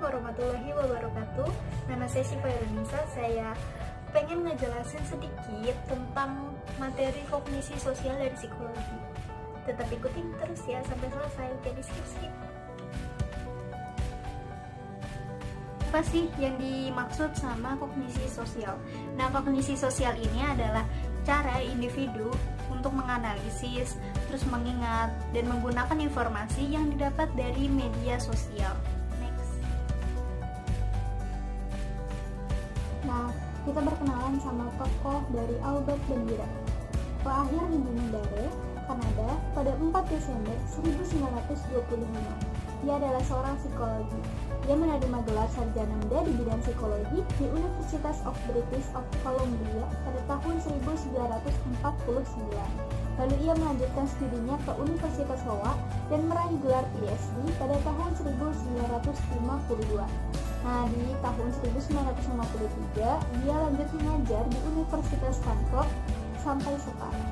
warahmatullahi wabarakatuh. Nama saya Syifa Yunisa. Saya pengen ngejelasin sedikit tentang materi kognisi sosial dan psikologi. Tetap ikutin terus ya sampai selesai, jadi skip. Apa sih yang dimaksud sama kognisi sosial? Nah, kognisi sosial ini adalah cara individu untuk menganalisis, terus mengingat, dan menggunakan informasi yang didapat dari media sosial. Next. Nah, kita berkenalan sama tokoh dari Albert Bandura. Lahir di Bundaran, Kanada pada 4 Desember 1925. Dia adalah seorang psikologi. Dia menerima gelar sarjana muda di bidang psikologi di University of British Columbia pada tahun 1949. Lalu ia melanjutkan studinya ke Universitas Howard dan meraih gelar PhD pada tahun 1952. Nah, di tahun 1953 dia lanjut mengajar di Universitas Stanford sampai sekarang.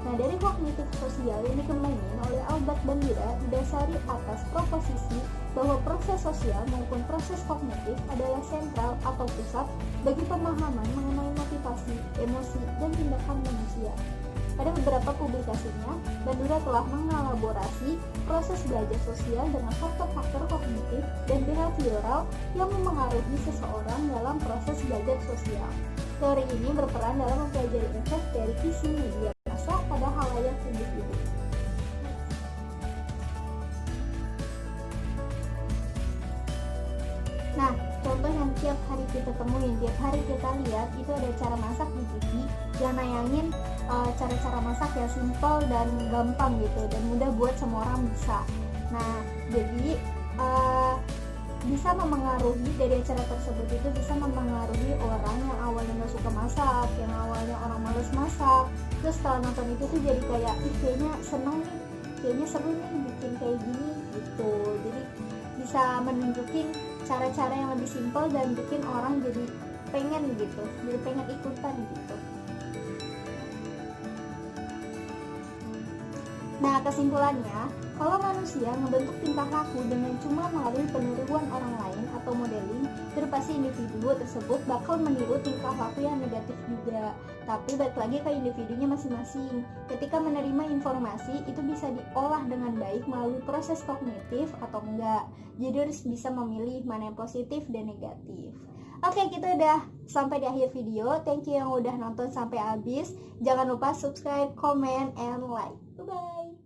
Nah, dari kognitif sosial yang dikembangkan oleh Albert Bandura didasari atas proposisi bahwa proses sosial maupun proses kognitif adalah sentral atau pusat bagi pemahaman mengenai motivasi, emosi, dan tindakan manusia. Pada beberapa publikasinya, Bandura telah mengelaborasi proses belajar sosial dengan faktor-faktor kognitif dan behavioral yang memengaruhi seseorang dalam proses belajar sosial. Teori ini berperan dalam mempelajari efek dari isi media massa pada halayak individu. Nah, contoh yang tiap hari kita temuin, tiap hari kita lihat itu ada cara masak di TV yang nayangin cara-cara masak yang simpel dan gampang gitu dan mudah buat semua orang bisa. Nah, jadi bisa memengaruhi dari acara tersebut itu bisa memengaruhi orang yang awalnya nggak suka masak, yang awalnya orang males masak, terus setelah nonton itu tuh jadi kayak kayaknya seneng nih, kayaknya seru nih bikin kayak gini gitu. Jadi bisa menunjukin cara-cara yang lebih simpel dan bikin orang jadi pengen gitu, jadi pengen ikutan gitu. Nah, kesimpulannya, kalau manusia membentuk tingkah laku dengan cuma melalui peniruan orang lain atau modeling, itu pasti individu tersebut bakal meniru tingkah laku yang negatif juga. Tapi balik lagi ke individunya masing-masing. Ketika menerima informasi, itu bisa diolah dengan baik melalui proses kognitif atau enggak. Jadi harus bisa memilih mana yang positif dan negatif. Oke, kita udah sampai di akhir video. Thank you yang udah nonton sampai habis. Jangan lupa subscribe, comment, and like. Bye-bye.